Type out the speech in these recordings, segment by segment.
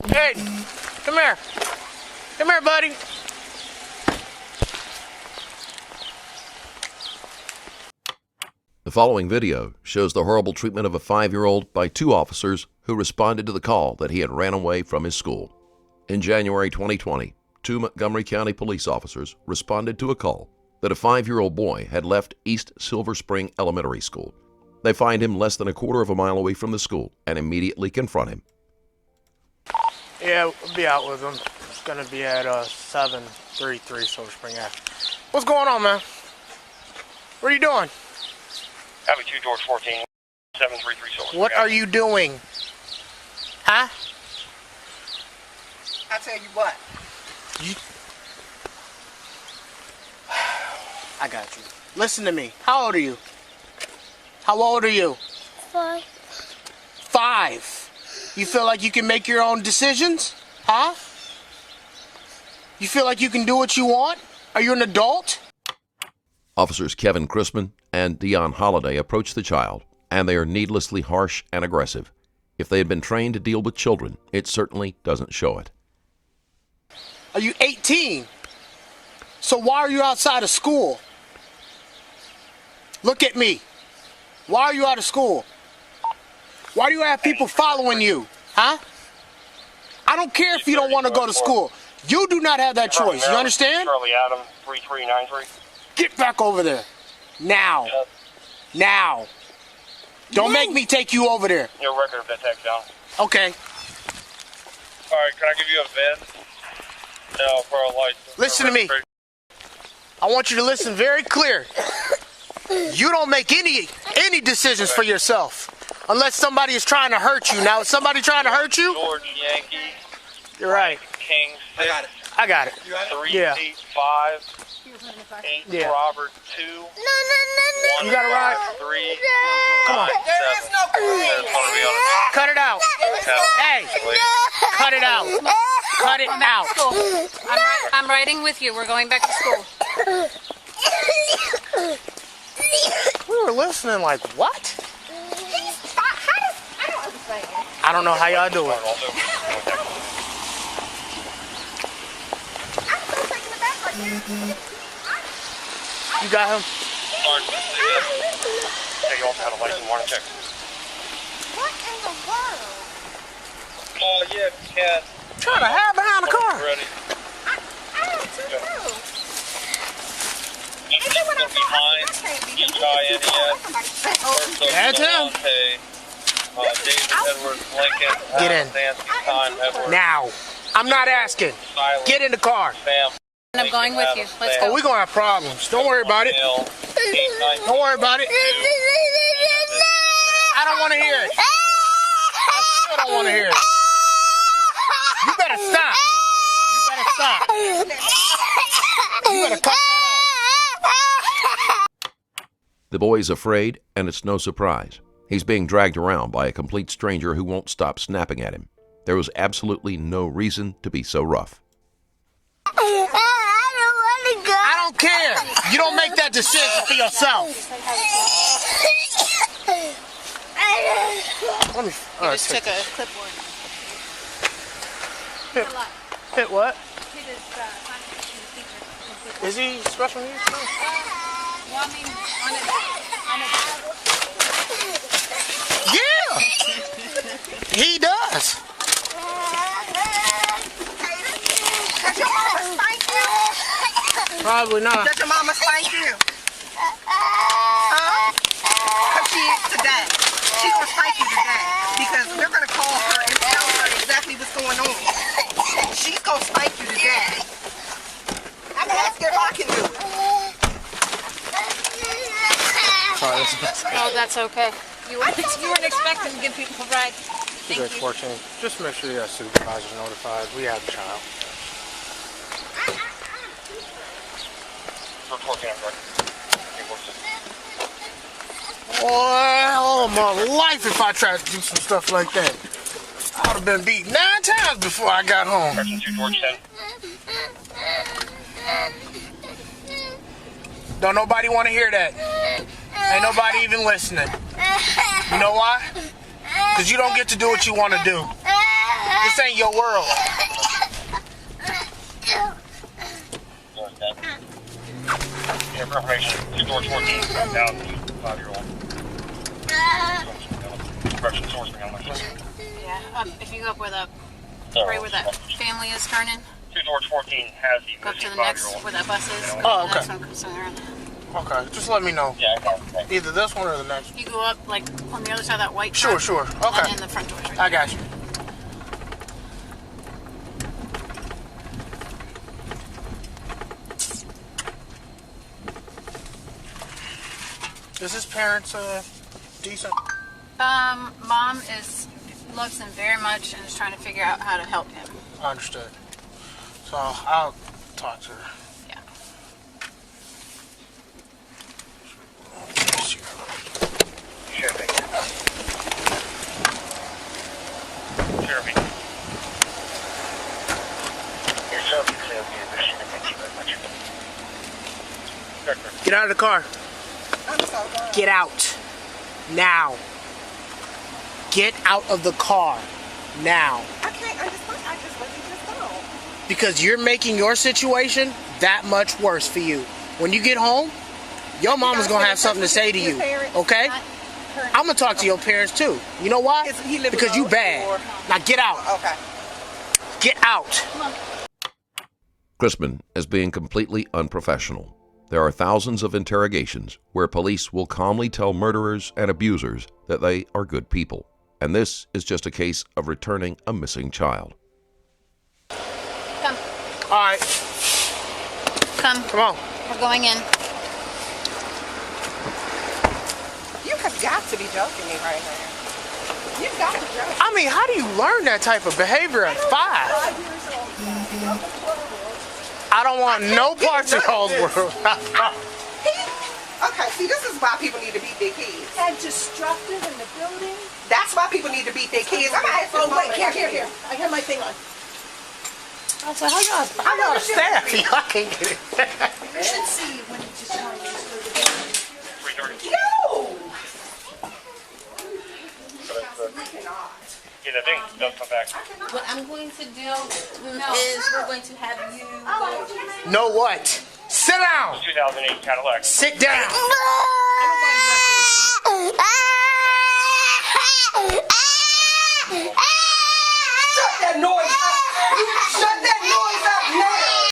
Hey, come here. Come here, buddy. The following video shows the horrible treatment of a 5-year-old by 2 officers who responded to the call that he had ran away from his school. In January 2020, 2 Montgomery County police officers responded to a call that a 5-year-old boy had left East Silver Spring Elementary School. They find him less than a quarter of a mile away from the school and immediately confront him. Yeah, we'll be out with him. It's gonna be at 733 Silver Spring Ave. What's going on, man? What are you doing? Avenue 2, George 14, 733 Silver Spring. What are you doing? Huh? I tell you what. I got you. Listen to me. How old are you? How old are you? 5. 5. You feel like you can make your own decisions? Huh? You feel like you can do what you want? Are you an adult? Officers Kevin Chrisman and Dion Holliday approach the child, and they are needlessly harsh and aggressive. If they had been trained to deal with children, it certainly doesn't show it. Are you 18? So why are you outside of school? Look at me. Why are you out of school? Why do you have people following you? Huh? I don't care if you don't want to go to school. You do not have that choice. You understand? Charlie Adam, 3393. Get back over there. Now. Now. Don't make me take you over there. No record of that text down. Okay. Alright, can I give you a VIN? No, for a license. Listen to me. I want you to listen very clear. You don't make any decisions for yourself unless somebody is trying to hurt you. Now, is somebody trying to hurt you? George Yankee. You're right. King 6. I got it. 385. 8 Yeah. Robert 2. No. You got it right. 3. Come on. There is no proof. Cut it out. Hey, cut it out. Cut it out. I'm riding with you. We're going back to school. We were listening like, what? I don't understand. I don't know how y'all do it. I'm still taking it back like this. You got him? Yeah, you also had a license warning check. What in the world? Oh, yeah, if you can. Trying to hide behind the car. Ready. I don't know. It's going to be behind EINES. That's him. David Edwards Lincoln. Get in. Nancy Time Edwards. Now. I'm not asking. Silent. Get in the car. Sam. And I'm going with you. Let's Oh, go. we're going to have problems. Don't worry about it. Don't worry about it. I don't want to hear it. I still don't want to hear it. You better stop. You better stop. You better cut that out. The boy is afraid, and it's no surprise. He's being dragged around by a complete stranger who won't stop snapping at him. There was absolutely no reason to be so rough. I don't want to go. I don't care. You don't make that decision for yourself. Let me. All right, Just took a clipboard. hit what? He just contacted the teacher. Is he special needs? Well, I mean, Yeah. He does. Does your mama spank you? Probably not. Does your mama spank you? Huh? Because she is today. She's going to spank you today. Because we're going to call her and tell her exactly what's going on. She's going to spank you today. I'm going to ask her if I can do it. Sorry, this is best. oh, that's okay. You weren't expecting to give people a ride. Thank you. 14. Just make sure your supervisor's notified. We have a child. Boy, all my life if I tried to do some stuff like that. I would have been beat 9 times before I got home. Don't nobody want to hear that. Ain't nobody even listening. You know why? Because you don't get to do what you want to do. This ain't your world. Information. 2 George 14. Down 5-year-old. Correction source behind my sister. Yeah, if you go up where the right where that family is turning, 2 George 14 has the go up to missing the next 5-year-old. where that bus is. Oh, and the okay. next one comes around. Okay, just let me know. Yeah, I got it. Either this one or the next one. You go up like on the other side of that white Sure, truck, sure. Okay. and the front door's right I got you. Is his parents decent? Mom loves him very much and is trying to figure out how to help him. I understood. So I'll talk to her. Yeah. Sheriff. Sheriff. Yourself, you say, okay, thank you very much. Get out of the car. I'm so glad. Get out. Now. Get out of the car. Now. I can't understand. I just let you just go. Because you're making your situation that much worse for you. When you get home, your mama's gonna have something to say to you. Okay? I'm gonna talk to your parents too. You know why? Is he living Because you alone, bad. or- Now get out. Okay. Get out. Chrisman is being completely unprofessional. There are thousands of interrogations where police will calmly tell murderers and abusers that they are good people. And this is just a case of returning a missing child. Come, All right. come. Come on. We're going in. You have got to be joking me right now. You've got to joke. I mean, how do you learn that type of behavior at 5? 5 years old. I don't want no parts of y'all's world. Okay, see, this is why people need to beat their kids. And destructive in the building. That's why people need to beat their kids. I'm gonna ask this mama. Here. I have my thing on. I was like, how y'all staff? Y'all can't get it. You should see when you just tell me. 3:30. No! Yeah, the thing don't come back. What I'm going to do is we're going to have you. Know what? Sit down. 2008 Cadillac. Sit down. Shut that noise up! Shut that noise up now!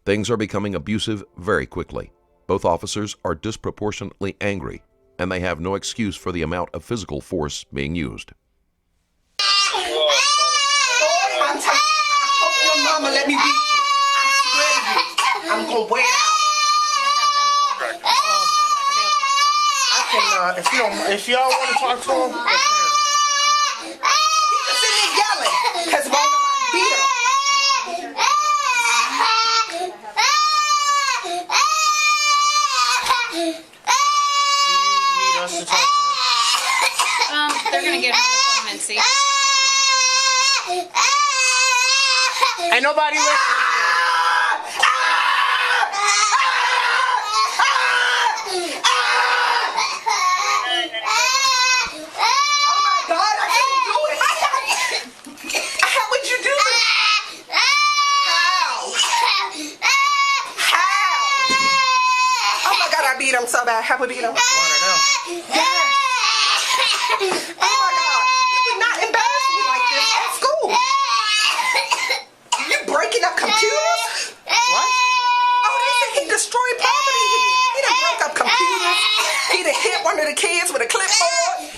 Things are becoming abusive very quickly. Both officers are disproportionately angry, and they have no excuse for the amount of physical force being used. I'm telling you, I hope your mama let me beat you. I swear to you. I'm gonna wear it out. I can, if y'all want to talk to him, He just sitting there yelling, because won't nobody beat him. need us to talk to They're gonna get her on the phone and see. him. Ain't nobody listening. God, I can't do it. How would you do it? How? Oh my God, I beat him so bad. How would I beat him? One of them. Yes. Oh my God, you would not embarrass me like this at school. You breaking up computers? What? Oh, they said he destroyed property here. He done broke up computers. He done hit one of the kids with a clipboard.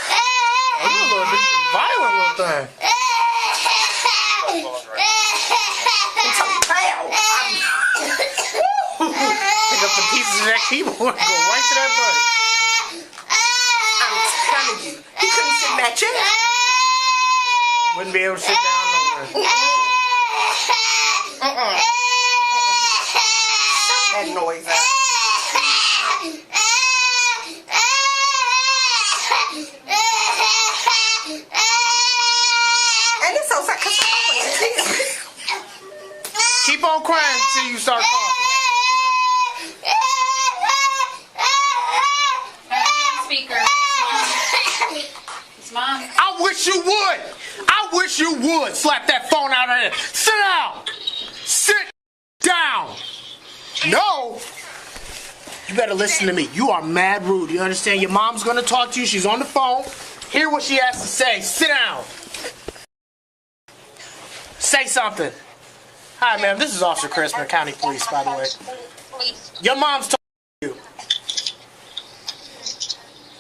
Oh, you a little bit violent little thing. Pick up the pieces of that keyboard and go right to that button. I'm telling you, he couldn't sit in that chair. Wouldn't be able to sit down nowhere. That noise out. And it's so sad because Keep on crying until you start coughing. Speaker. Mom. I wish you would. I wish you would slap that phone out of there. Sit down. Sit down. No. You better listen to me. You are mad rude. You understand? Your mom's going to talk to you. She's on the phone. Hear what she has to say. Sit down. Say something. Hi, ma'am. This is Officer Chris, Montgomery County Police, by the way. Your mom's talking to you.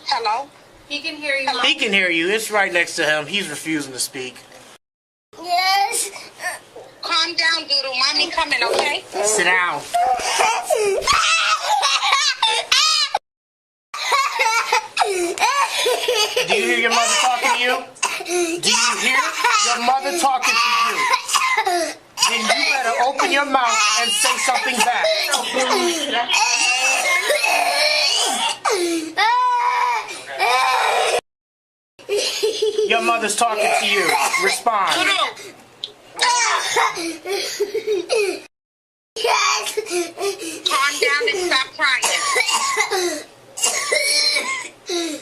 Hello? He can hear you. He can hear you. It's right next to him. He's refusing to speak. Yes. Calm down, Doodle. Mommy coming, okay? Sit down. Do you hear your mother talking to you? Do you hear your mother talking to you? Then you better open your mouth and say something back. Your mother's talking to you. Respond. Calm down and stop crying.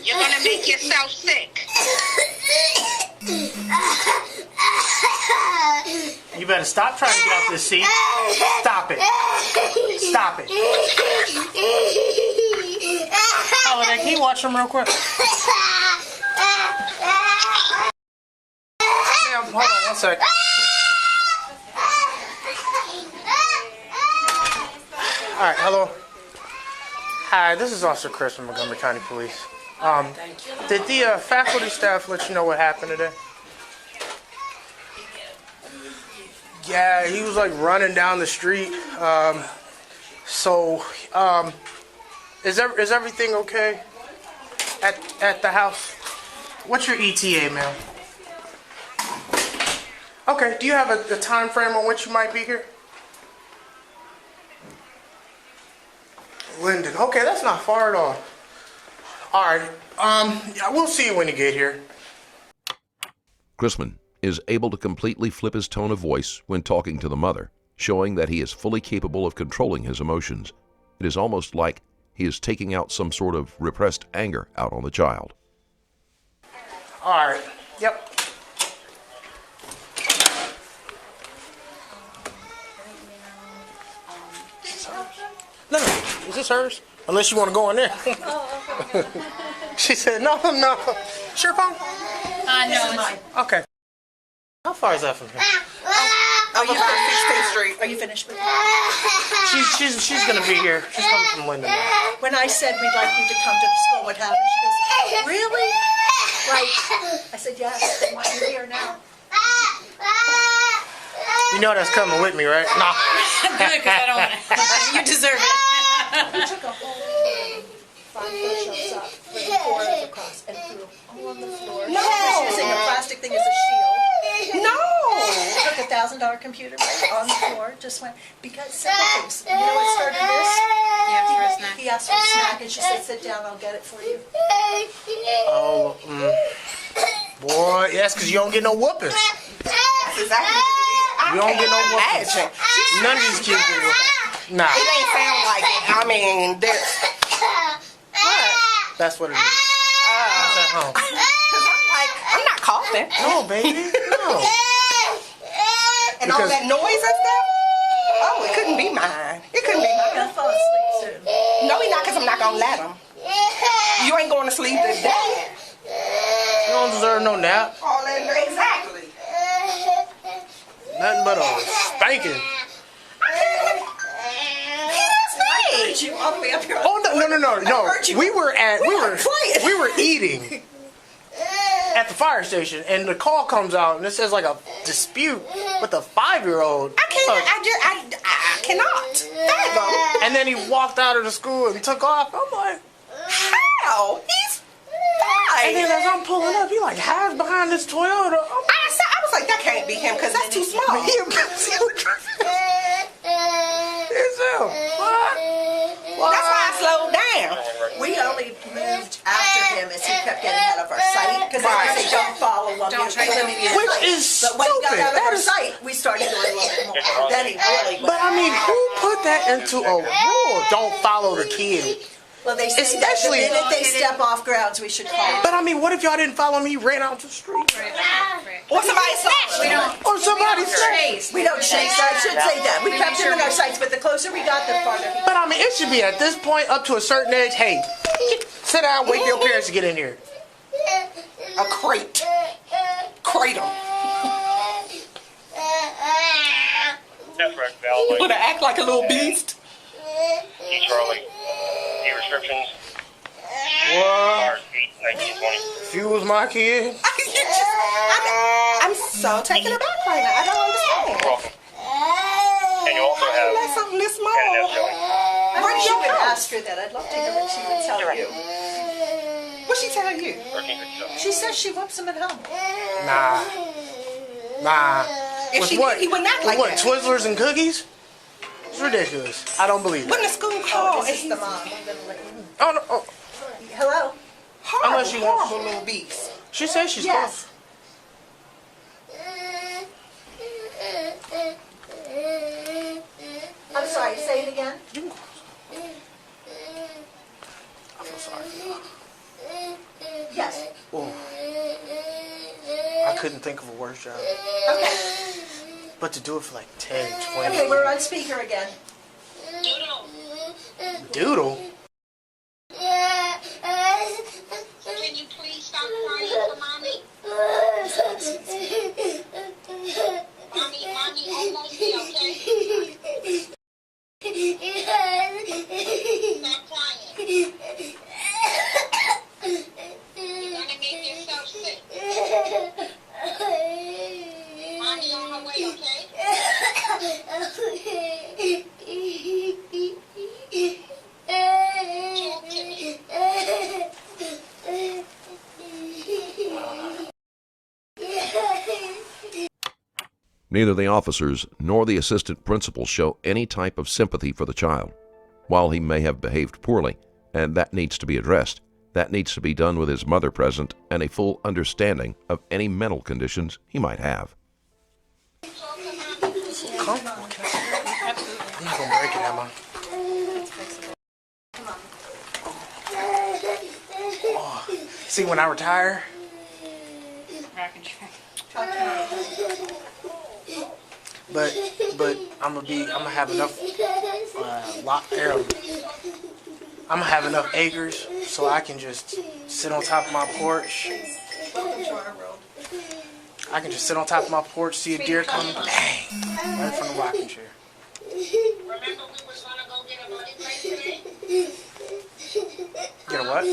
You're gonna make yourself sick. You better stop trying to get off this seat. Stop it. Stop it. Holiday, can you watch him real quick? Ma'am, hold on 1 sec. Alright, hello. Hi, this is Officer Chris from Montgomery County Police. Did the faculty staff let you know what happened today? Yeah, he was like running down the street. Is everything okay at the house? What's your ETA, ma'am? Okay, do you have a time frame on which you might be here? Linden. Okay, that's not far at all. Alright, yeah, we'll see you when you get here. Chrisman is able to completely flip his tone of voice when talking to the mother, showing that he is fully capable of controlling his emotions. It is almost like he is taking out some sort of repressed anger out on the child. Alright, yep. No, is this hers? Unless you want to go in there. She said, no. Sure phone? No, it's Okay. How far is that from here? I'm about 16th Street. Are you finished with it? She's gonna be here. She's coming from Linden now. When I said we'd like you to come to the school, what happened? She goes, really? Like, I said, yes, I want you here now. You know that's coming with me, right? No. good because I don't want to. You deserve it. We took a whole 5 push-ups up, with 4 across, and threw all on the floor. No. She was using a plastic thing as a shield. No. Took a $1,000 computer right on the floor, just went, because simple things. You know what started this? You asked for a snack. He asked for a snack, and she said, sit down, I'll get it for you. Oh, boy, yes, because you don't get no whoopings. That's exactly. You don't get no whoopings. Imagine. None of these kids get whoopings. Nah, It ain't sound like it. I mean, this. What? that's what it is. That's at home. Cause I'm like, I'm not coughing. No, baby, no. And all Because- that noise and stuff. Oh, it couldn't be mine. It couldn't be He'll mine. fall asleep soon. No, he not, cause I'm not gonna let him. You ain't going to sleep today. You don't deserve no nap. All that exactly. Nothing but a spanking. Heard you all the way up here. Oh no! We were eating at the fire station, and the call comes out, and it says like a dispute with a 5-year-old. I cannot. Fathom. And then he walked out of the school and took off. I'm like, How? He's and then 5. as I'm pulling up, he like hides behind this Toyota. I was like, that can't be him, because that's too small. It's him. What? That's why I slowed down. We only moved after him as he kept getting out of our sight. Because they say don't follow him. Don't try to move you. Which is But when he got stupid. out of That our is- sight, we started doing a little bit more. Then he really But went. I mean, who put that into a rule? Don't follow the kid. Well, they say Especially- that the minute they step off grounds, we should call. But I mean, what if y'all didn't follow me, ran out the street? Or somebody saw We it. don't. Or somebody said. Chase. We don't chase. I should say that. We kept them in our sights, but the closer we got, the farther. But I mean, it should be at this point, up to a certain age, hey, sit down, wait for your parents to get in here. A crate. Cradle. That's correct, Val. Would I act like a little beast? Charlie. The restrictions What? are 8, 19, 20. If you was my kid, I'm so taken aback right now. I don't understand. You're welcome. And you also have That's something this Canada small. showing. Where did you would ask her that? I'd love to hear what she would tell you. What'd she tell you? 1357. She says she whoops him at home. nah. If With she what? did, he wouldn't act like What, that. Twizzlers and cookies? It's ridiculous. I don't believe When it. the school Oh, called, this is and the he's mom. I'm gonna let you. Oh, no. Oh. Hello. Unless she wants- horrible little beast. She says she's Yes. I'm sorry. Say it again. I feel sorry. Yes. Oh. I couldn't think of a worse job. Okay. But to do it for like 10, 20 Okay, we're on speaker again. Doodle? Can you please stop crying for mommy? Mommy almost here, okay? Stop crying. You're gonna make yourself sick. Mommy on her way, okay? Talk to me. Neither the officers nor the assistant principal show any type of sympathy for the child. While he may have behaved poorly, and that needs to be addressed, that needs to be done with his mother present and a full understanding of any mental conditions he might have. I'm not gonna break it, am I? Oh. See, when I retire, but I'm gonna have enough I'm gonna have enough acres so I can just sit on top of my porch. Welcome to our world. I can just sit on top of my porch, see a deer coming, bang, right from the rocking chair. Remember we was gonna go get a body break today? Get a what?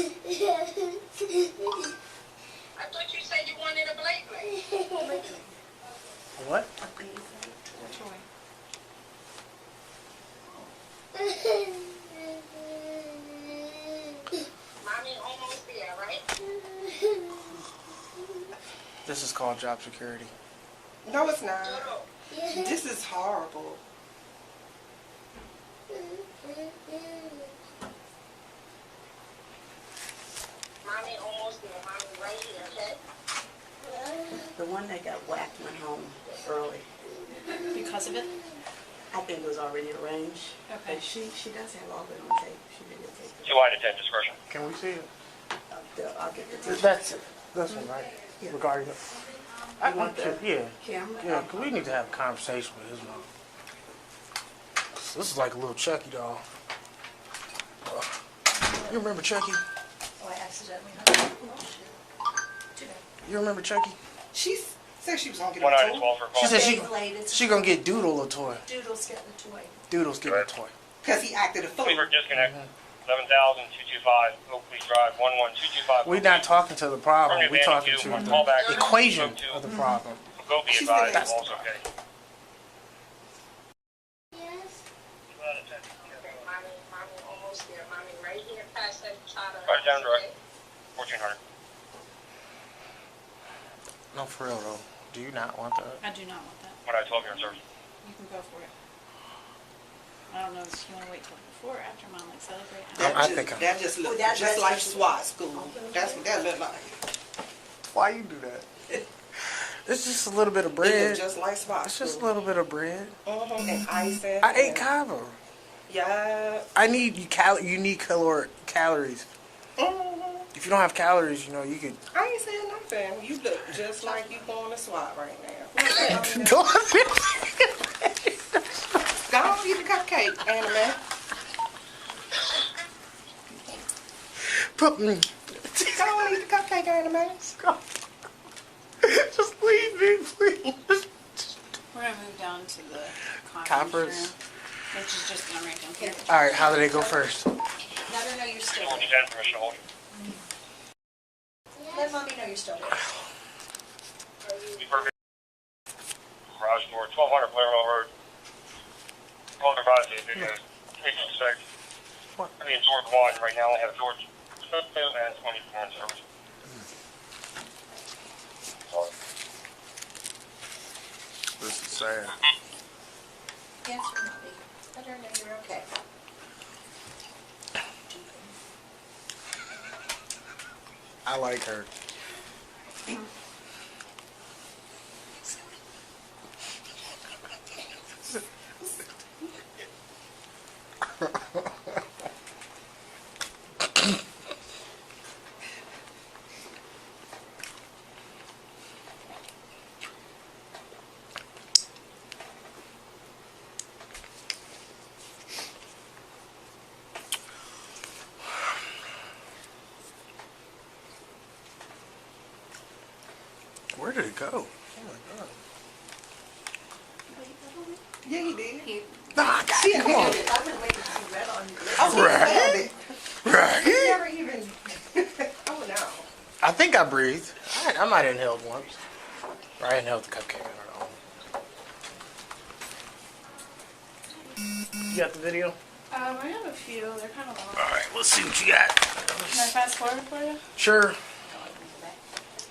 I thought you said you wanted a blade blade. A what? Mommy almost there, right? This is called job security. No, it's not. This is horrible. Mommy almost there. Mommy right here, okay? The one that got whacked went home early. Because of it? I think it was already arranged. Okay. But she does have all that on tape. She videotaped it. You want to attend discretion. Can we see it? I'll get the tape. That's one, right? Yeah. Regarding it. You want the Yeah. camera? Yeah, because we need to have a conversation with his mom. This is like a little Chucky doll. You remember Chucky? Oh, I accidentally hung up. Oh, shit. Too bad. You remember Chucky? She said she was gonna get One a item toy. 12 for She call. said Days later, she gonna get Doodle a toy. Doodle's getting a toy. Doodle's getting a toy. Because he acted a fool. Cleaver disconnect. 11,225 Oakley Drive 11225. We're not talking to the problem. We're talking to on the callback. equation of the problem. Go be She's advised. gonna- Also okay. Mommy almost there. Mommy right here past that child. Right down direct. 1400. No, for real though. Do you not want that? I do not want that. One item 12 here in service. You can go for it. I don't know if you want to wait till before or after mom like celebrate. I think I'm- That just look That- just that's like just- SWAT school. That's what that looked like. Why you do that? It's just a little bit of It bread. looked just like SWAT It's school. just a little bit of bread. And ice and I ate kava. Yeah. I need you need calories. If you don't have calories, you know, you could. I ain't saying nothing. You look just like you going to SWAT right now. Don't Go on, eat the cupcake, Anime. put me. Go on, eat the cupcake, Anime. Just leave me, please. We're gonna move down to the Conference. room, which is just gonna right down here. All right, how do they go first? Let her know you're still Someone there. needs permission to hold you. Let mommy know you're still there. Be perfect. Garage door, 1200 Blairwell Road. Call their body if it is. Patient six. I mean, George 1 right now. I have George 2 and 24 in service. Sorry. This is sad. Answer mommy. Let her know you're okay. I like her. Where did it go? Oh my god. Yeah, he did. Nah, I got it. Come on. I've been waiting to be read on you. Oh, he found it. He Right. never even. Oh, no. I think I breathed. I might have inhaled once. Or I inhaled the cupcake. I don't know. You got the video? I have a few. They're kind of long. All right, let's see what you got. Can I fast forward for you? Sure.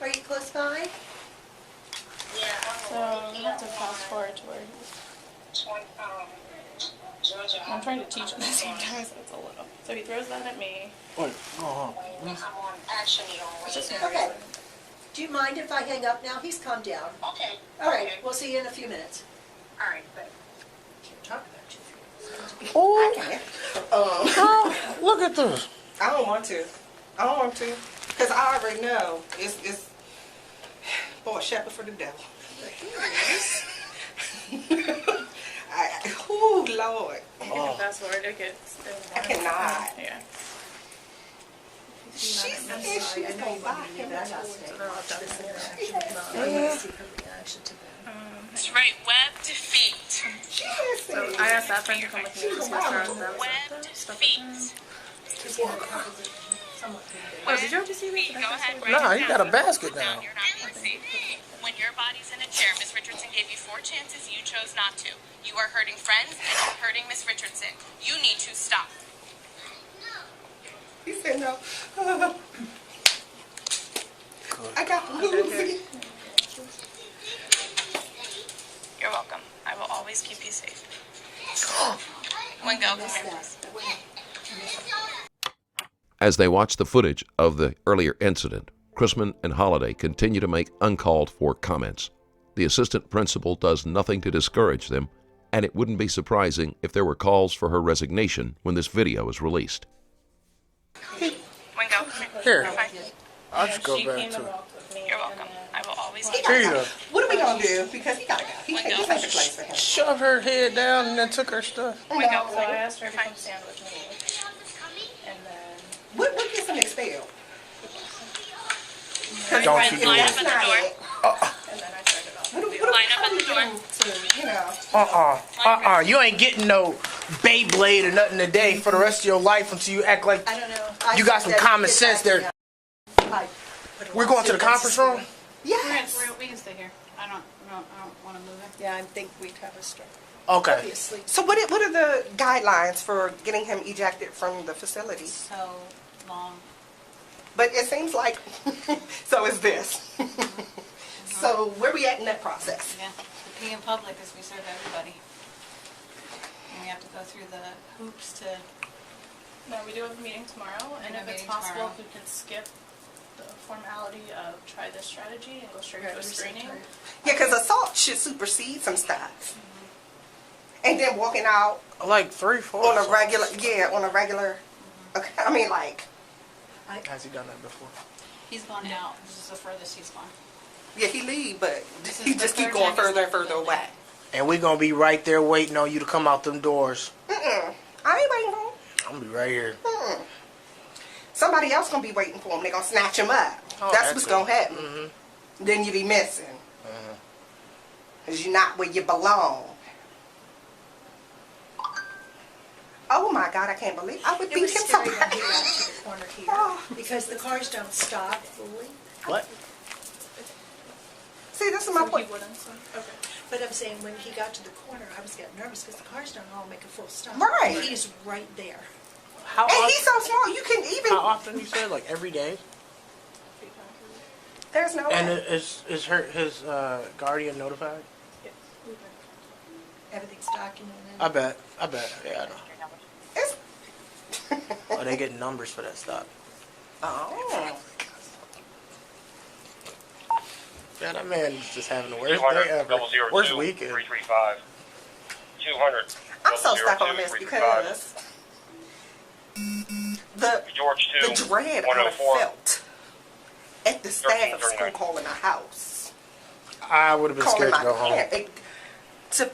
Are you close by? So you have to fast forward to where he is. I'm trying to teach at the same time, so it's a little. So he throws that at me. Wait, go on. It's just Okay. Do you mind if I hang up now? He's calmed down. Okay. All right. We'll see you in a few minutes. All right, but Can't talk about you. Oh, Um, look at this. I don't want to. I don't want to. Because I already know it's boy, shepherd for the devil. Oh, Lord. You can fast forward. It gets. I cannot. Yeah. She said she was going to buy him a toy. So they're all done. That's right, webbed feet. She didn't say So I asked that friend to come with me to see her them. Webbed Stuff feet. Oh, did you already see this? Go ahead, write Nah, it you down. got a basket Put down now. you're not lazy. When your body's in a chair, Miss Richardson gave you 4 chances, you chose not to. You are hurting friends and you're hurting Miss Richardson. You need to stop. He said no. I got the movie. You're welcome. I will always keep you safe. Wingo, come here, please. As they watch the footage of the earlier incident, Chrisman and Holliday continue to make uncalled for comments. The assistant principal does nothing to discourage them, and it wouldn't be surprising if there were calls for her resignation when this video is released. Wingo, come Here. Fine. I'll just go She back came to and it. walked with me. You're welcome. I will always keep Here you go. What are we going to do? Because he got to go. This ain't the place for him. Shoved her head down and then took her stuff. Wingo, So I asked her to come stand with me. And then What gets him expelled? Don't you If do line it. up at the door. and then I started off. What Line up at the door. You ain't getting no Beyblade or nothing today for the rest of your life until you act like I don't know. you got some common sense there. We're going to the conference room? Yes. We can stay here. I don't want to move it. Yeah, I think we'd have a strike. Okay. Obviously. So what are the guidelines for getting him ejected from the facility? So long. But it seems like, so is this. So where we at in that process? Yeah. The pee in public is we serve everybody. And we have to go through the hoops to. No, we do have a meeting tomorrow, and We have if a it's meeting possible, tomorrow. if we can skip the formality of try this strategy and go straight to a screening. Yeah, because assault should supersede some stuff. and then walking out Like 3-4. on a regular, on a regular. Okay, I mean, like, Has he done that before? He's gone out. This is the furthest he's gone. yeah, he leave, but This is he the just keep third going time he's further and left the further building. away. And we gonna be right there waiting on you to come out them doors. I ain't waiting for him. I'm gonna be right here. Somebody else gonna be waiting for him. They gonna snatch him up. Oh, That's what's gonna happen. Mm-hmm. Then you be missing. Cause you're not where you belong. Oh my God, I can't believe I would It beat was him scary so when he bad. got to the corner here Oh. because the cars don't stop fully. What? See, this is my So point. he wouldn't, so, okay. But I'm saying when he got to the corner, I was getting nervous because the cars don't all make a full stop. Right. He's right there. How And often? he's so small, you can even. How often you said? Like every day? There's no And way. is his guardian notified? Everything's documented. I bet. Yeah, I know. It's, Oh, they get numbers for that stuff. oh. Yeah, that man is just having the worst 200 day ever. 002 Worst weekend. 335. 200. I'm so stuck 002 on this 335. because George 2. the dread I 104. felt at the staff of school 1339. calling a house. I would have been Calling scared to my go home. parent.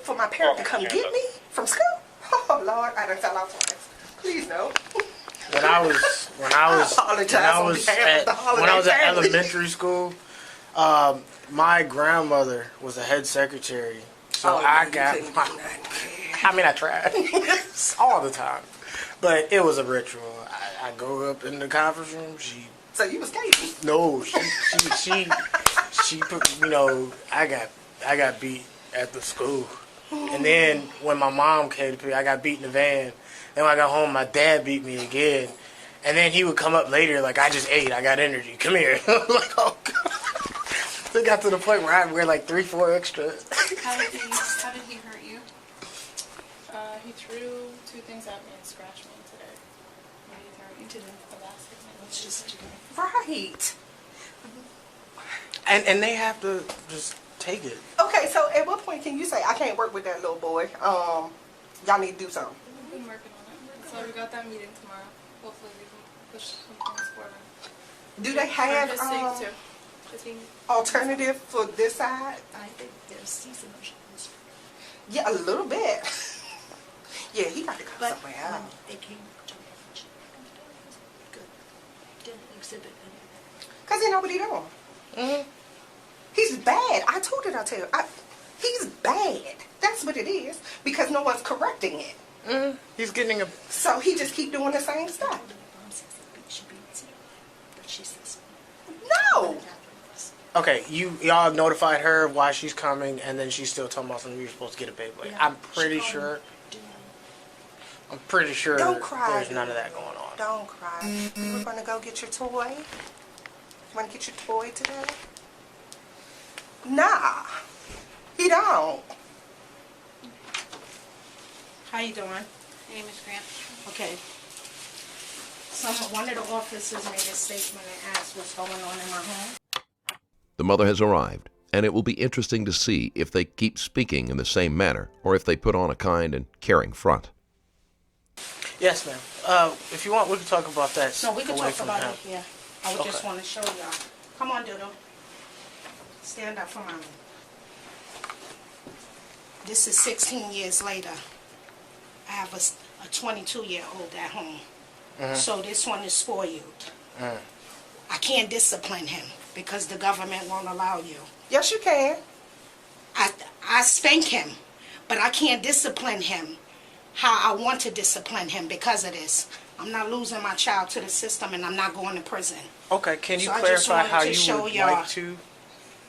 For my parent to come get me from school? Oh, Lord, I done fell out twice. Please, no. When I was apologize on behalf of the holiday when I was at family. elementary school, my grandmother was a head secretary, so Oh, I you got couldn't my. do nothing. I mean, I tried all the time, but it was a ritual. I go up in the conference room. So you was cagey. No, she put, I got beat at the school. And then when my mom came to pick, I got beat in the van. Then when I got home, my dad beat me again. And then he would come up later like, I just ate, I got energy, come here. I'm like, oh God. So it got to the point where I wear like 3-4 extra. How did he hurt you? He threw 2 things at me and scratched me today. What did he throw you? To the basket. It's just Right. And they have to just take it. Okay, so at what point can you say, I can't work with that little boy? Y'all need to do something. We've been working on it. So we got that meeting tomorrow. Hopefully we can push some things forward. Do they have For his sake too. 'Cause he- alternative for this side? I think there's seasonal shows. Yeah, a little bit. Yeah, he got to go But somewhere else. when they came to good. Didn't exhibit anything. Because he know what he doing. He's bad. I told it, I tell you. He's bad. That's what it is. Because no one's correcting it. He's getting a... So he just keep doing the same stuff. Mom says that she beats him, but she says No. Okay, y'all notified her of why she's coming, and then she's still talking about something you're supposed to get a paper. Yeah. I'm pretty sure Don't cry, there's dude. none of that going on. Don't cry. You were going to go get your toy? Want to get your toy today? Nah. He don't. How you doing? Hey, Miss Grant. Okay. One of the officers made a statement and asked what's going on in my home. The mother has arrived, and it will be interesting to see if they keep speaking in the same manner or if they put on a kind and caring front. Yes, ma'am. If you want, we can talk about that. No, we can away talk from about him. it here. I would just Okay. want to show y'all. Come on, Doodle. Stand up for mommy. This is 16 years later. I have a 22-year-old at home. So this one is spoiled. I can't discipline him because the government won't allow you. Yes, you can. I spank him, but I can't discipline him how I want to discipline him because of this. I'm not losing my child to the system, and I'm not going to prison. Okay, can you So I just clarify wanted how to you show would y'all. like to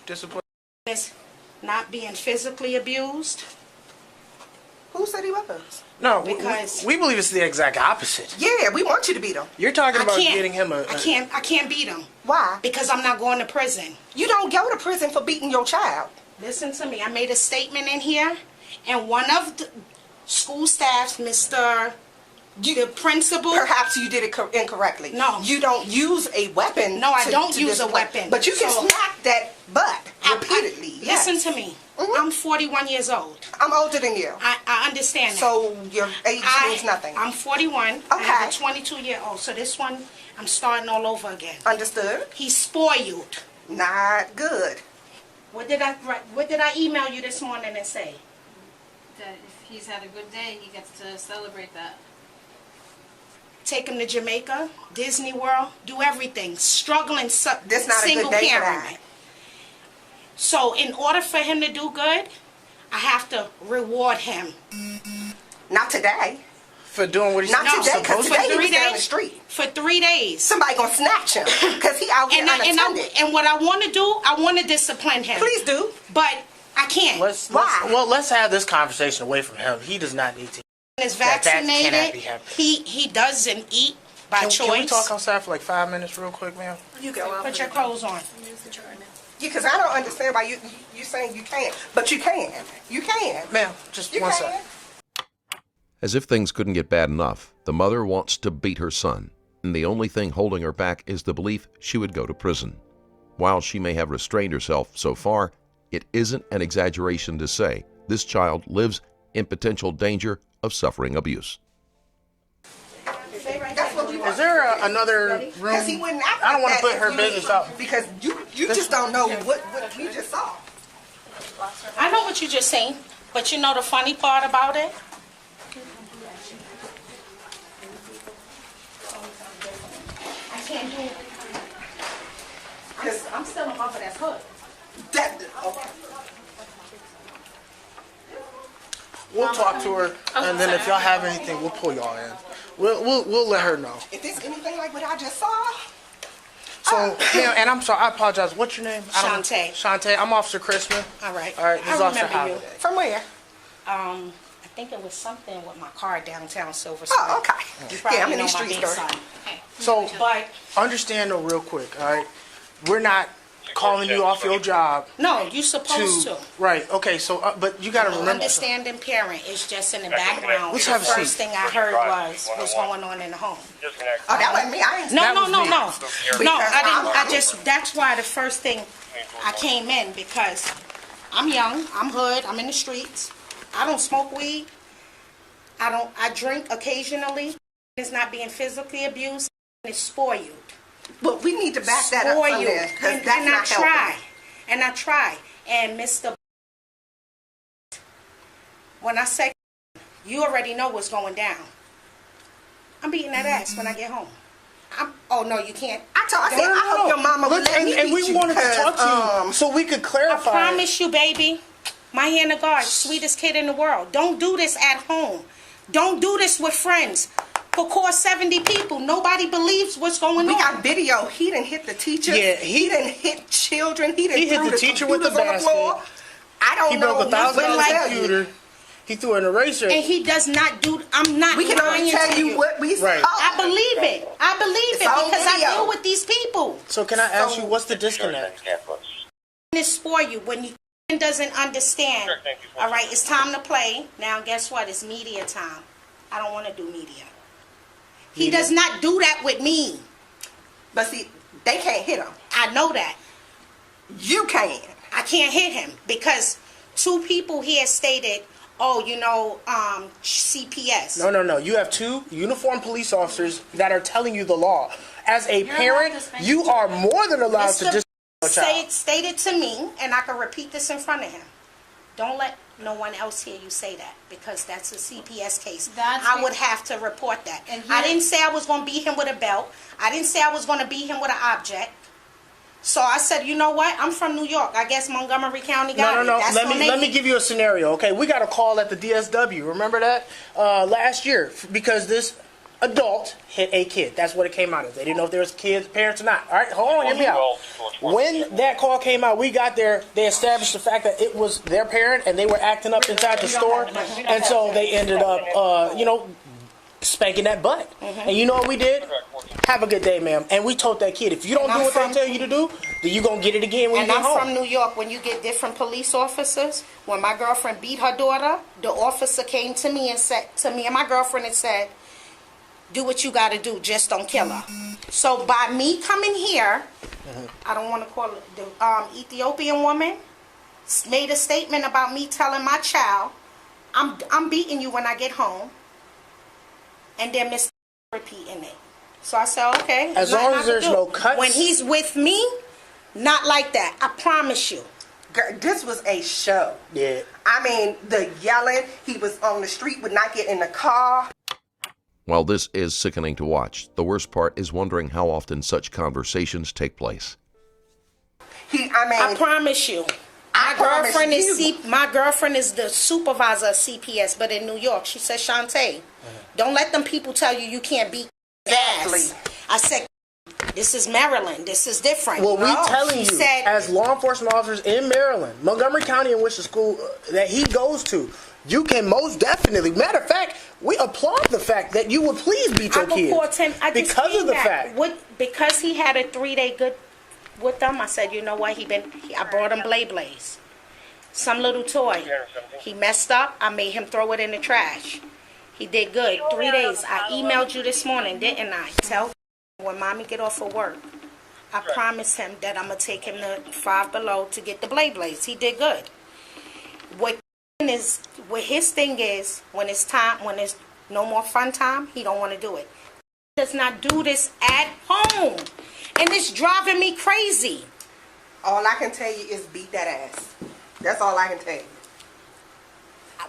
discipline? It's not being physically abused. Who said he was? No, Because- we believe it's the exact opposite. Yeah, we want you to beat him. You're talking I about can't- getting him a... I can't beat him Why? because I'm not going to prison. You don't go to prison for beating your child. Listen to me. I made a statement in here, and one of the school staffs, Mr. The principal. Perhaps you did it incorrectly. No. You don't use a weapon. No, I don't to use a discipline. weapon. But you can So- smack that butt repeatedly. Yes. Listen listen to me. I'm 41 years old. I'm older than you. I understand that. So your age means nothing. I'm 41. Okay. I have a 22-year-old. So this one, I'm starting all over again. Understood. He's spoiled. Not good. What did I email you this morning and say? That if he's had a good day, he gets to celebrate that. Take him to Jamaica, Disney World, do everything. Struggling This not a single good day for parent. that. So in order for him to do good, I have to reward him. Not today. For doing what he's Not today, because for today he 3 was down the days. street. For 3 days. Somebody gonna snatch him because he out here unattended. And what I want to do, I want to discipline him. Please do. But I can't. Let's have this conversation away from him. He does not need to. Is That vaccinated. cannot be happening. He doesn't eat by choice. Can we talk outside for like 5 minutes real quick, ma'am? You go. Put your clothes on. Because I don't understand why you saying you can't, but you can. You can. Ma'am, just You one can. second. As if things couldn't get bad enough, the mother wants to beat her son, and the only thing holding her back is the belief she would go to prison. While she may have restrained herself so far, it isn't an exaggeration to say this child lives in potential danger of suffering abuse. That's what we want. Is there another room? Because he wouldn't act I don't want like to put that her if you- business out. Because you just don't know what we just saw. I know what you just seen, but you know the funny part about it? I can't do it. Because I'm still a mother that's hood. We'll talk to her, and then if y'all have anything, we'll pull y'all in. We'll let her know. If there's anything like what I just saw. So, ma'am, and I'm sorry, I apologize. What's your name? Shantae. Shantae. I'm Officer Chrisman. All right. All right, this is I Officer remember you. Holiday. From where? I think it was something with my car downtown Silver Oh, okay. You probably Yeah, I'm in know these my streets, big girl. son. So, But understand though, real quick, all right? We're not calling you off your job. no, you supposed to. Right. Okay. So, but you got to remember. Understanding parent is just in the background. Let's The have a first seat. thing I heard was what's going on in the home. Disconnect. Oh, that wasn't me. I ain't. No, That no, was no, me. no. No, Because I didn't. I just. That's why the first thing I came in, because I'm young. I'm hood. I'm in the streets. I don't smoke weed. I drink occasionally. It's not being physically abused. It's spoiled. But we need to back that up from there, because And that's I not try. helping. And I try. And Mr. When I say, you already know what's going down. I'm beating that ass when I get home. Oh, no, you can't. I said, I hope your mama would let me And we beat you wanted to because, talk to you so we could I clarify. promise you, baby, my hand of God, sweetest kid in the world. Don't do this at home. Don't do this with friends. For course 70 people, nobody believes what's going on. We got video. He didn't hit the teacher. Yeah, he didn't hit children. He didn't He hit threw the teacher with the computers on basket. floor. I don't He know. broke a nothing $1,000 to tell you. computer. He threw an eraser. And he does not do. I'm not. We can only lying tell to you what we saw. Right. I believe it. I believe It's it on because I video. deal with these people. So can I ask you, what's the disconnect? It's for you when you doesn't understand. All right, it's time to play. Now, guess what? It's media time. I don't want to do media. He does not do that with me. But see, they can't hit him. I know that. You can. I can't hit him because 2 people here stated, oh, you know, CPS. No. You have 2 uniformed police officers that are telling you the law. As a parent, you are more than allowed to just a child. Stated to me, and I can repeat this in front of him. Don't let no one else hear you say that, because that's a CPS case. I would have to report that. I didn't say I was going to beat him with a belt. I didn't say I was going to beat him with an object. So I said, you know what? I'm from New York. I guess Montgomery County got it. No. That's Let me give you a scenario, okay? We got a call at the DSW. Remember that? Last year, because this adult hit a kid. That's what it came out of. They didn't know if there was kids, parents or not. All right, hold on, hear me out. When that call came out, we got there. They established the fact that it was their parent, and they were acting up inside the store, and so they ended up, spanking that butt. And you know what we did? Have a good day, ma'am. And we told that kid, if you don't do what they tell you to do, then you gonna get it again when you get home. And I'm from New York. When you get different police officers, when my girlfriend beat her daughter, the officer came to me and said to me and my girlfriend and said, do what you got to do, just don't kill her. So by me coming here, I don't want to call it the Ethiopian woman, made a statement about me telling my child, I'm beating you when I get home. And then Mr. repeating it. So I said, okay. As long as there's no cuts. When he's with me, not like that. I promise you. Girl, this was a show. Yeah. I mean, the yelling, he was on the street, would not get in the car. While this is sickening to watch, the worst part is wondering how often such conversations take place. I promise you. My girlfriend is the supervisor of CPS, but in New York. She said, Shantae, don't let them people tell you you can't beat ass. I said, this is Maryland. This is different. Well, we telling you, as law enforcement officers in Maryland, Montgomery County, in which the school that he goes to, you can most definitely. Matter of fact, we applaud the fact that you would please beat your kids. Because of the fact. Because he had a 3-day good with them, I said, you know what? I brought him Blaze. Some little toy. He messed up. I made him throw it in the trash. He did good. 3 days. I emailed you this morning, didn't I? Tell when mommy get off of work, I promised him that I'm going to take him to Five Below to get the Blaze. He did good. What his thing is, when it's time, when there's no more fun time, he don't want to do it. He does not do this at home. And it's driving me crazy. All I can tell you is beat that ass. That's all I can tell you.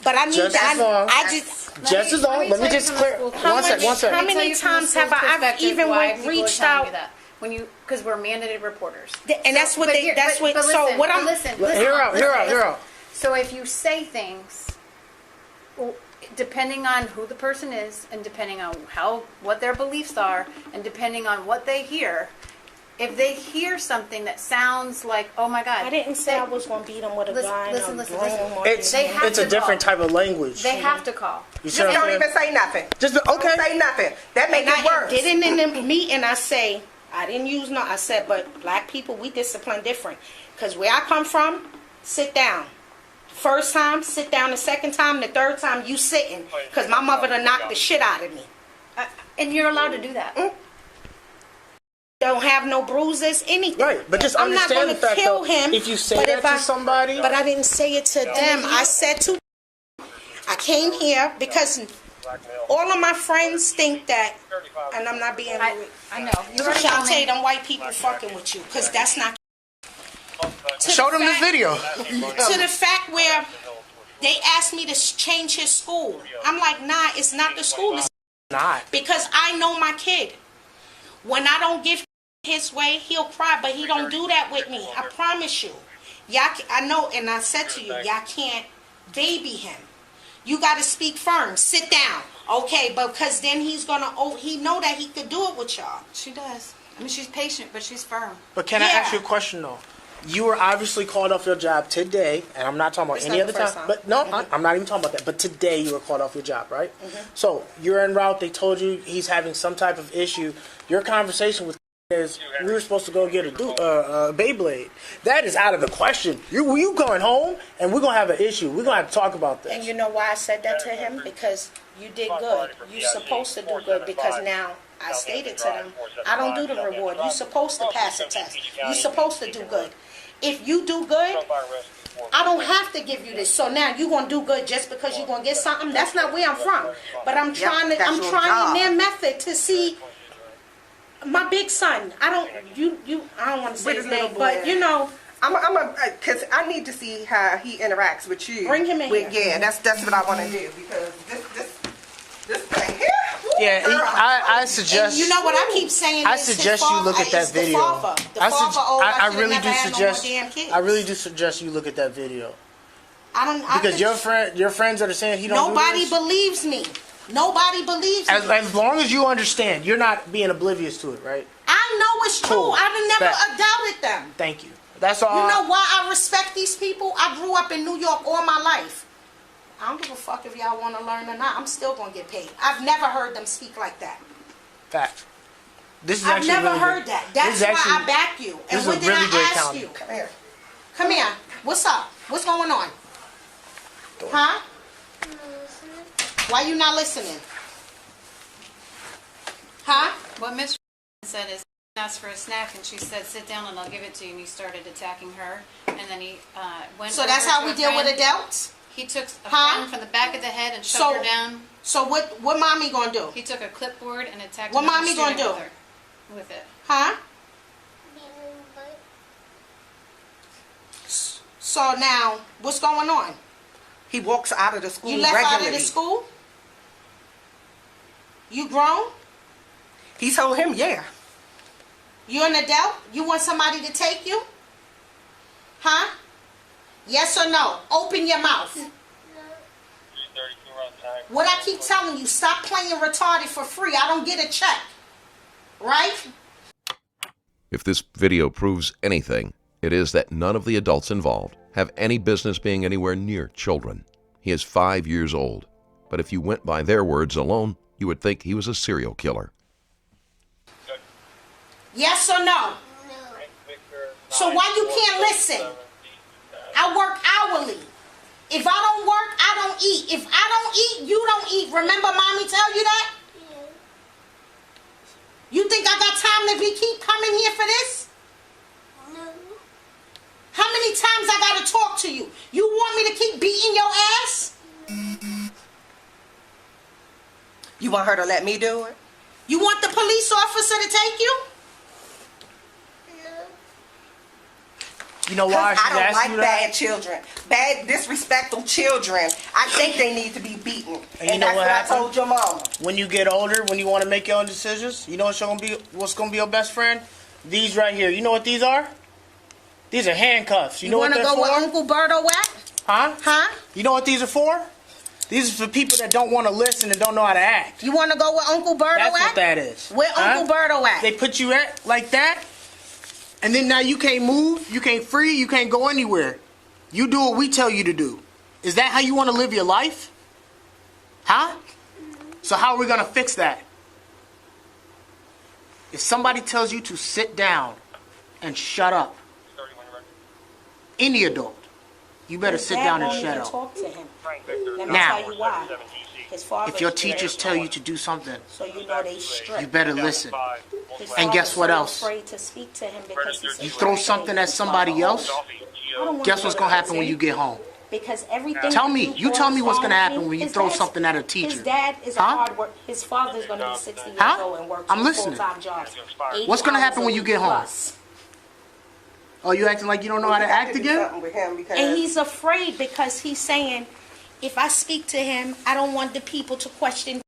But I need just as long. Let me just clear. One second. How many times have I even reached out? Because we're mandated reporters. And that's what they. That's what. So what I'm listen. Hear out. So if you say things, depending on who the person is, and depending on what their beliefs are, and depending on what they hear. If they hear something that sounds like, oh my God. I didn't say I was going to beat them with a gun. Listen. It's a different type of language. They have to call. Just don't even say nothing. Don't say nothing. That makes it worse. Didn't in the meeting I say, I didn't use no, I said, but black people, we discipline different. Because where I come from, sit down. First time, sit down. The second time, the third time, you sitting. Because my mother done knocked the shit out of me. And you're allowed to do that. Don't have no bruises, anything. Right, but just understand the fact kill him, if you say that to somebody. But I didn't say it to them. I said to. I came here because all of my friends think that, and I'm not being. I know. Shantae, them white people fucking with you, because that's not. Show them this video. To the fact where they asked me to change his school. I'm like, nah, it's not the school. It's not. Because I know my kid. When I don't give his way, he'll cry, but he don't do that with me. I promise you. Y'all, I know, and I said to you, y'all can't baby him. You got to speak firm. Sit down. Okay, because then he's going to, he know that he could do it with y'all. She does. I mean, she's patient, but she's firm. But can I ask you a question, though? You were obviously called off your job today, and I'm not talking about any other time. But no, I'm not even talking about that. But today you were called off your job, right? So you're en route. They told you he's having some type of issue. Your conversation with is we were supposed to go get a Beyblade. That is out of the question. You going home, and we're gonna have an issue. We're gonna have to talk about this. And you know why I said that to him? Because you did good. You're supposed to do good. Because now I stated to them, I don't do the reward. You're supposed to pass a test. You're supposed to do good. If you do good, I don't have to give you this. So now you're gonna do good just because you're gonna get something. That's not where I'm from. But I'm trying their method to see my big son. I don't want to say his name, but you know. Because I need to see how he interacts with you. Bring him in here. Yeah, that's what I want to do, because this thing here. Yeah, I suggest. And you know what I keep saying? I suggest you look at that video. I really do suggest you look at that video. Because your friends are saying he don't. Nobody believes me. Nobody believes me. As long as you understand, you're not being oblivious to it, right? I know it's true. Cool. I've never doubted them. Thank you. That's all. You know why I respect these people? I grew up in New York all my life. I don't give a fuck if y'all want to learn or not. I'm still going to get paid. I've never heard them speak like that. Fact. I've never heard that. That's why I back you. And what did I ask you? Come here. Come here. What's up? What's going on? Huh? Why you not listening? Huh? What Miss said is asked for a snack, and she said, "Sit down, and I'll give it to you." And he started attacking her, and then he went. So that's how we deal with adults? He took a friend from the back of the head and shoved her down. So what mommy gonna do? He took a clipboard and attacked. What mommy gonna do? With it. Huh? So now, what's going on? He walks out of the school. You left regularly. out of the school? You grown? He told him, yeah. You an adult? You want somebody to take you? Huh? Yes or no? Open your mouth. What I keep telling you, stop playing retarded for free. I don't get a check. Right? If this video proves anything, it is that none of the adults involved have any business being anywhere near children. He is 5 years old, but if you went by their words alone, you would think he was a serial killer. Yes or no? So why you can't listen? I work hourly. If I don't work, I don't eat. If I don't eat, you don't eat. Remember mommy tell you that? You think I got time to keep coming here for this? How many times I gotta talk to you? You want me to keep beating your ass? You want her to let me do it? You want the police officer to take you? You know why I don't like you bad children. Bad, disrespectful children. I think they need to be beaten. And you know that's what I happened? told your mama. When you get older, when you want to make your own decisions, you know what's gonna be your best friend? These right here. You know what these are? These are handcuffs. You know what they're for? You want to go with Uncle Berto at? Huh? Huh? You know what these are for? These are for people that don't want to listen and don't know how to act. You want to go with Uncle Berto That's at? what that is. Where Uncle Berto at? They put you at like that, and then now you can't move, you can't free, you can't go anywhere. You do what we tell you to do. Is that how you want to live your life? Huh? So how are we going to fix that? If somebody tells you to sit down and shut up, any adult, you better sit down and shut up. Talk to him. Let me Now, tell you why. His father if your teachers tell you to do something, so you know they strict. you better listen. His And guess what father's so else? afraid to speak to him because he said, You throw something at somebody else, guess what's going to happen when you get home? Because everything Tell me. You tell me what's going to happen when you his throw dad's- something at a teacher. His dad is a hard work. His father's going to be 60 years old and work I'm two listening. full-time jobs. 80 What's going to happen hours when a you week get home? plus. Oh, you acting like you don't know how to act again? And he's afraid because he's saying, if I speak to him, I don't want the people to question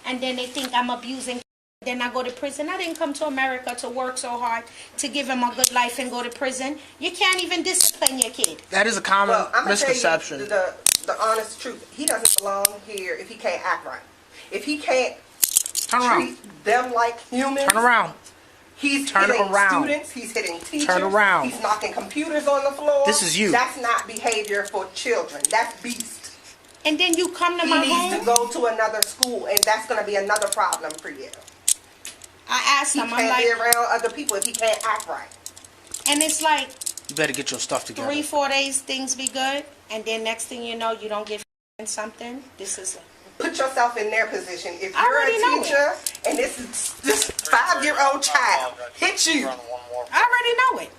and then they think I'm abusing. Then I go to prison. I didn't come to America to work so hard to give him a good life and go to prison. You can't even discipline your kid. That is a common I'm misconception. Tell you the honest truth. He doesn't belong here if he can't act right. If he can't treat them like humans. Turn around. He's Turn hitting around. students. He's hitting teachers. Turn around. He's knocking computers on the floor. This is you. That's not behavior for children. That's beast. And then you come to he my needs home. to go to another school, and that's going to be another problem for you. I asked him, He I'm can't like, be around other people if he can't act right. and it's like You better get your stuff together. 3-4 days things be good, and then next thing you know, you don't get something. This is. Put yourself in their position. If I already you're know a teacher and this 5-year-old child hits you, I already know it.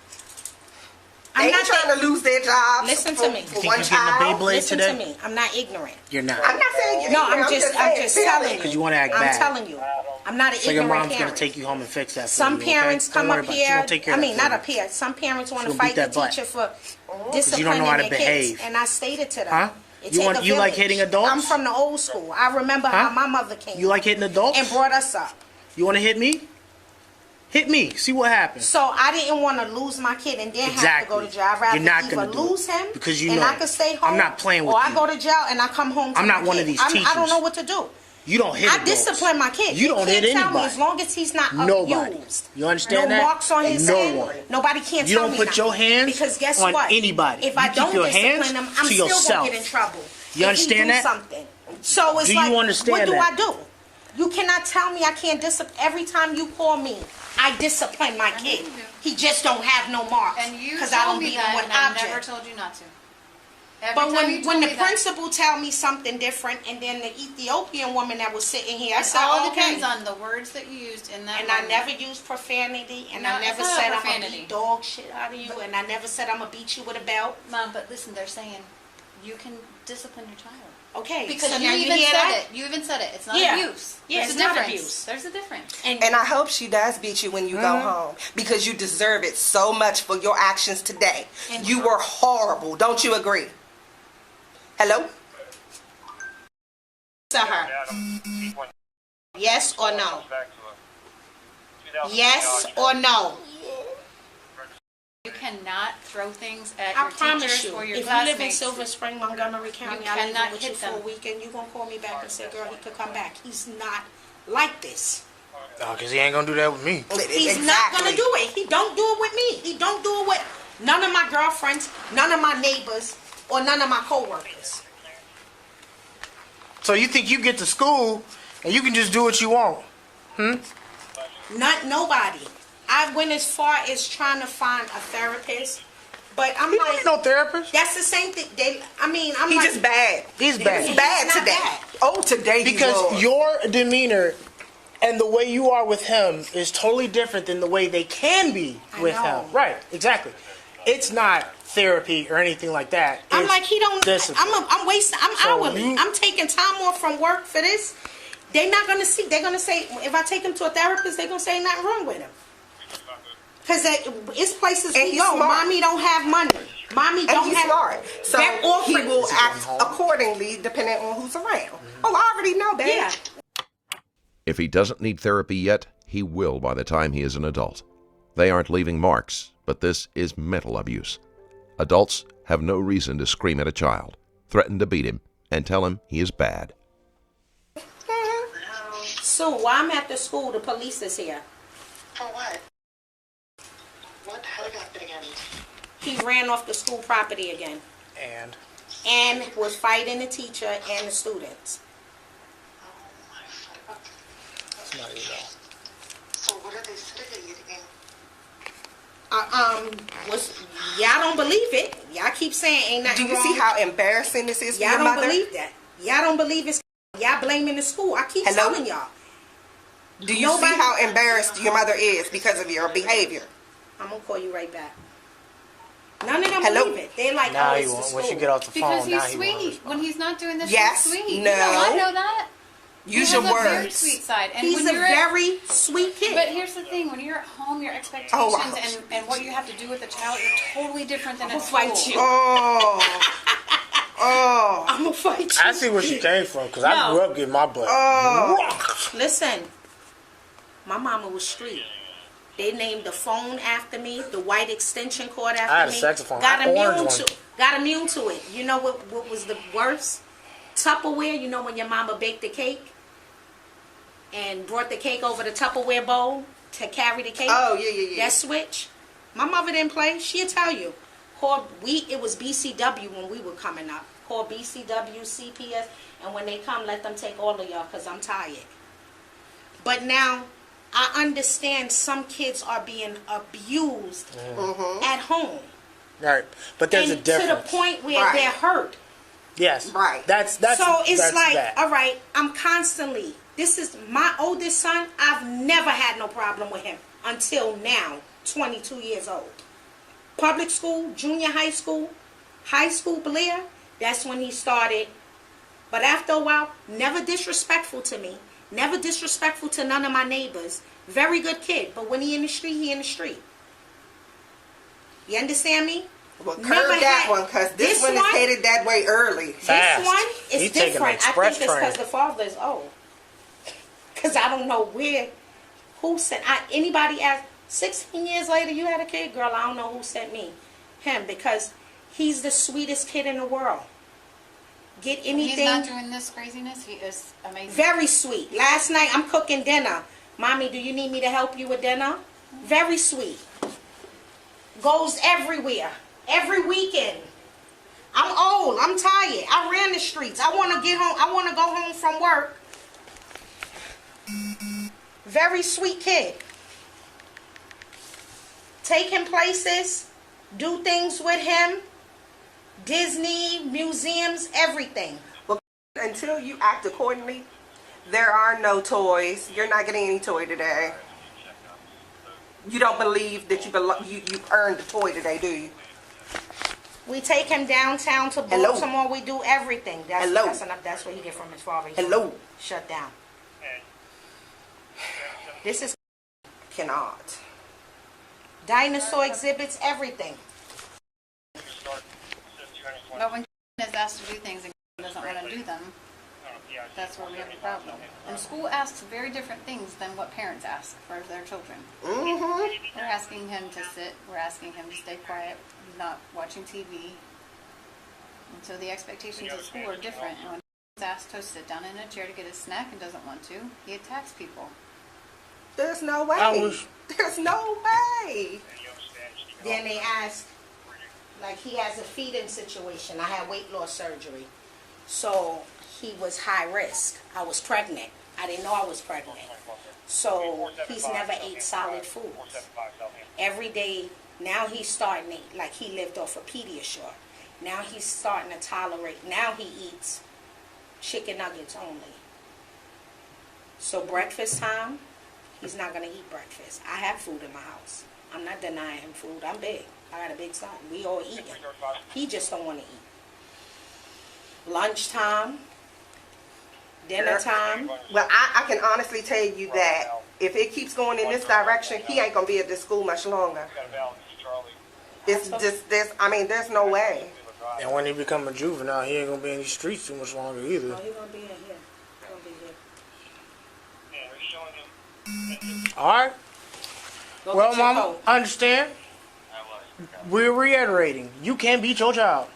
They ain't trying to lose their jobs. Listen for, to me. For one child. Listen to me. I'm not ignorant. You're not. I'm not saying you're No, ignorant. I'm just telling you. Because you want to act I'm bad. telling you. I'm not an So your ignorant mom's going parent. to take you home and fix that for Some you, okay? parents Don't come worry up about it. She here. gonna take care I of mean, that not for up here. Some parents want She to gonna fight beat the that butt. teacher for you don't know how to disciplining their kids. behave. And I stated to them. Huh? It You take want- a you like village. hitting adults? I'm from the old school. I remember Huh? how my mother came. You like hitting adults? And brought us up. You want to hit me? Hit me. See what happens. So I didn't want to lose my kid and then have to go to jail. I'd rather You're not either gonna do lose it. him Because you and know I could stay home. I'm not playing with or you. I go to jail and I come home to I'm not my one kid. of these I don't teachers. know what to do. You don't hit I adults. discipline my kid. You don't can't hit tell me anybody. as long as he's not Nobody. abused. You understand no that? marks on his No head. one. Nobody can't You tell don't me put nothing. your hands because guess on what? anybody. If You I keep don't your discipline hands him, I'm to still yourself. gonna get in trouble. You if understand he do that? something. So it's Do like, you understand what do that? I do? You cannot tell me I can't discipline. Every time you call me, I discipline my kid. He just don't have no marks And you because I told don't me beat him that, with and I never objects. told you not to. But when the principal tell me something different, and then the Ethiopian woman that was sitting here, I It said, all okay. depends on the words that you used in that And moment. I never used profanity, and No, I never it's not said I'm profanity. gonna beat dog shit out of you, and I never said I'm gonna beat you with a belt. Mom, but listen, they're saying you can discipline your child. Okay, Because so you now even hear said that? it. You even said it. It's not Yeah. abuse. Yeah, There's it's a not difference. abuse. There's a difference. And I hope she does beat you when you go home, because you deserve it so much for your actions today. And you were horrible. Don't you agree? Hello? To her. Yes or no? Yes or no? You cannot throw things at I your promise teachers you, or your if you live in classmates. Silver Spring, Montgomery County, I'll leave cannot with you hit for a them. weekend. You're gonna call me back and say, girl, he could come back. He's not like this. No, because he ain't going to do that with me. He's not gonna do it. He don't do it with me. He don't do it with none of my girlfriends, none of my neighbors, or none of my co-workers. So you think you get to school and you can just do what you want? Not nobody. I went as far as trying to find a therapist, but I'm He don't like, need no therapist. that's the same thing. I'm He's like, just bad. He's bad. He's bad He's not today. bad. Oh, today he Because was. your demeanor and the way you are with him is totally different than the way they can be I with know. him. Right, exactly. It's not therapy or anything like that. I'm It's like, he don't. discipline. I'm wasting. I'm So hourly. you- I'm taking time off from work for this. They're not gonna see. They're gonna say if I take him to a therapist, they're gonna say ain't nothing wrong with him. Cause it's places And we he's go. smart. Mommy don't have money. Mommy And don't he's have. smart. So They're he offering- will act accordingly depending on who's around. Oh, I already know that. Yeah. If he doesn't need therapy yet, he will by the time he is an adult. They aren't leaving marks, but this is mental abuse. Adults have no reason to scream at a child, threaten to beat him, and tell him he is bad. So while I'm at the school, the police is here. For what? What the hell happened again? He ran off the school property again And was fighting the teacher and the students. it's not you though. So what are they sitting again? Y'all don't believe it. Y'all keep saying ain't nothing Do you wrong. see how embarrassing this is for Y'all your don't mother? believe that. Y'all don't believe it's. Y'all blaming the school. I keep Hello? telling y'all. Do you Nobody- see how embarrassed your mother is because of your behavior? I'm gonna call you right back. None of them Hello? believe it. They're like, Now oh, he it's the won't. school. Once you get off the Because phone, now he's he won't sweet. respond. When he's not doing this, Yes, he's sweet. no. You know, I know that. Use he your has a very words. sweet side. And He's when a you're at- very sweet kid. But here's the thing: when you're at home, your expectations Oh, wow. and what you have to do with the child are totally different than I'll at fight school. you. Oh, I'm gonna fight you. I see where she came from because I No. grew up getting my butt. rocked. Listen, my mama was street. They named the phone after me, the white extension cord after I had a me. saxophone, Got an orange immune one. to. Got immune to it. You know what was the worst? Tupperware. You know when your mama baked the cake and brought the cake over the Tupperware bowl to carry the cake. Oh, yeah. That switch. My mother didn't play. She'll tell you. It was BCW when we were coming up. Call BCW, CPS, and when they come, let them take all of y'all because I'm tired. But now, I understand some kids are being abused at home. Right, but there's and a difference. to the point where Right. they're hurt. Yes, Right. That's So it's that's like, that. all right, I'm constantly. This is my oldest son. I've never had no problem with him until now, 22 years old. Public school, junior high school Blair, that's when he started. But after a while, never disrespectful to me. Never disrespectful to none of my neighbors. Very good kid. But when he in the street, he in the street. You understand me? Well, curb Never that had- one because this this one is one- headed that way early. Fast. This one is He taking an different. I express think it's because train. the father is old. Because I don't know who sent. Anybody asked, 16 years later you had a kid? Girl, I don't know who sent me. Him, because he's the sweetest kid in the world. Get anything. He's not doing this craziness. He is amazing. Very sweet. Last night I'm cooking dinner. Mommy, do you need me to help you with dinner? Very sweet. Goes everywhere. Every weekend. I'm old. I'm tired. I ran the streets. I want to get home. I want to go home from work. Very sweet kid. Take him places. Do things with him. Disney, museums, everything. Well, until you act accordingly, there are no toys. You're not getting any toy today. You don't believe that you earned the toy today, do you? We take him downtown to Hello. Baltimore. We do everything. Hello. That's what he get from his father. He's Hello. Shut down. This is Cannot. dinosaur exhibits, everything. But when is asked to do things and doesn't want to do them, that's where we have a problem. And school asks very different things than what parents ask for their children. Mm-hmm. We're asking him to sit. We're asking him to stay quiet. He's not watching TV. And so the expectations of school are different. And when he's asked to sit down in a chair to get a snack and doesn't want to, he attacks people. There's no way. There's no way. Then they ask, like he has a feeding situation. I had weight loss surgery. So he was high risk. I was pregnant. I didn't know I was pregnant. So he's never ate solid foods. Every day, now he's starting to, like he lived off of Pediasure. Now he's starting to tolerate, now he eats chicken nuggets only. So breakfast time, he's not going to eat breakfast. I have food in my house. I'm not denying him food. I'm big. I got a big son. We all eating. He just don't want to eat. Lunchtime, dinner time. Well, I can honestly tell you that if it keeps going in this direction, he ain't going to be at this school much longer. It's just, there's no way. And when he become a juvenile, he ain't gonna be in these streets too much longer either. No, he's going to be in here. He's going to be here. All right. Go Well, get your Mama, coat. I understand. We're reiterating, you can't beat your child.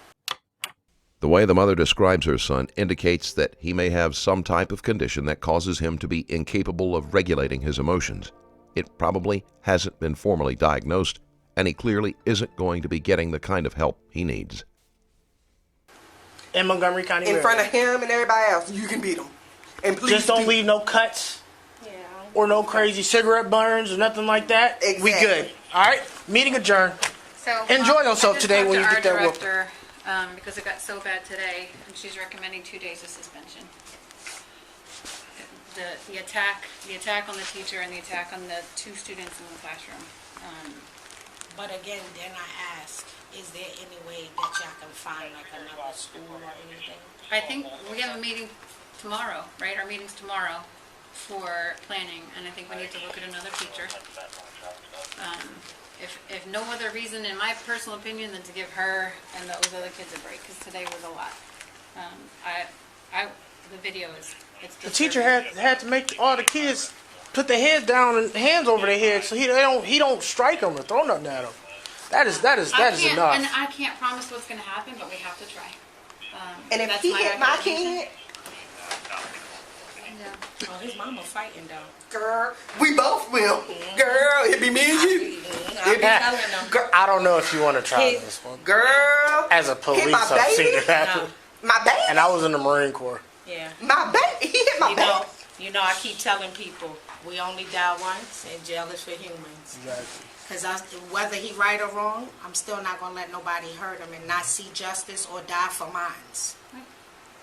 The way the mother describes her son indicates that he may have some type of condition that causes him to be incapable of regulating his emotions. It probably hasn't been formally diagnosed, and he clearly isn't going to be getting the kind of help he needs. In Montgomery County. In front of him and everybody else, you can beat him. And please Just don't leave no cuts or no crazy cigarette burns or nothing like that. Exactly. We good. All right. Meeting adjourned. So Enjoy I yourself just today talked when to you get our that whoop. director, because it got so bad today, and she's recommending 2 days of suspension. The attack on the teacher and the attack on the 2 students in the classroom. But again, then I ask, is there any way that y'all can find like another school or anything? I think we have a meeting tomorrow, right? Our meeting's tomorrow for planning, and I think we need to look at another teacher. If no other reason, in my personal opinion, than to give her and those other kids a break, because today was a lot. The video is, it's The teacher had to make all the kids put their heads down and hands over their heads so he don't strike them or throw nothing at them. That is enough. And I can't promise what's going to happen, but we have to try. And if that's he hit my recommendation. kid, Oh, his mama fighting though. girl, we both will. Girl, it'd be me and you. I'm telling them. Girl, I don't know if you want to try this one. Girl, As a police, hit my I've seen baby. it happen. My baby. And I was in the Marine Corps. Yeah. My baby. He hit my You baby. know, I keep telling people, we only die once, and jail is for humans. Exactly. Because whether he right or wrong, I'm still not going to let nobody hurt him and not see justice or die for mines.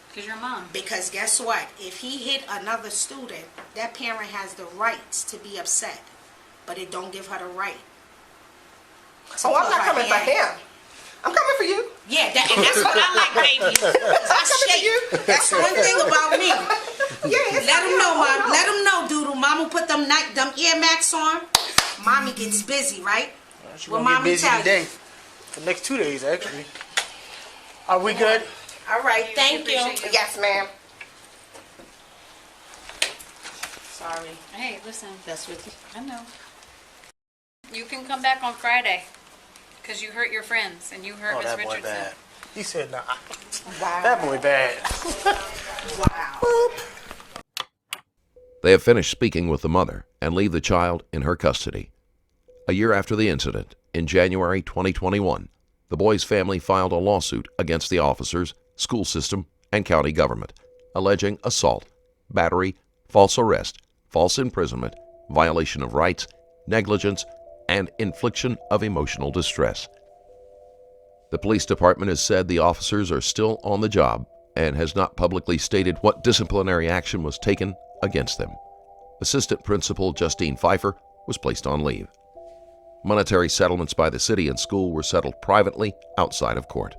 Because you're a mom. Because guess what? If he hit another student, that parent has the rights to be upset. But it don't give her the right. Oh, I'm not coming for him. I'm coming for you. Yeah, and that's what I like, baby. That's one thing about me. Yeah, Let him know, Mom. Let him know, Doodle. Mama put them ear max on. Mommy gets busy, right? She's What going to get mommy busy tell you? today. For the next 2 days, actually. Are we good? All right, thank you. Yes, ma'am. Sorry. Hey, listen. That's with you. I know. You can come back on Friday, because you hurt your friends, and you hurt Oh, Miss that boy Richardson. bad. He said, nah. Wow. That boy bad. Wow. They have finished speaking with the mother and leave the child in her custody. A year after the incident, in January 2021, the boy's family filed a lawsuit against the officers, school system, and county government, alleging assault, battery, false arrest, false imprisonment, violation of rights, negligence, and infliction of emotional distress. The police department has said the officers are still on the job and has not publicly stated what disciplinary action was taken against them. Assistant Principal Justine Pfeiffer was placed on leave. Monetary settlements by the city and school were settled privately outside of court.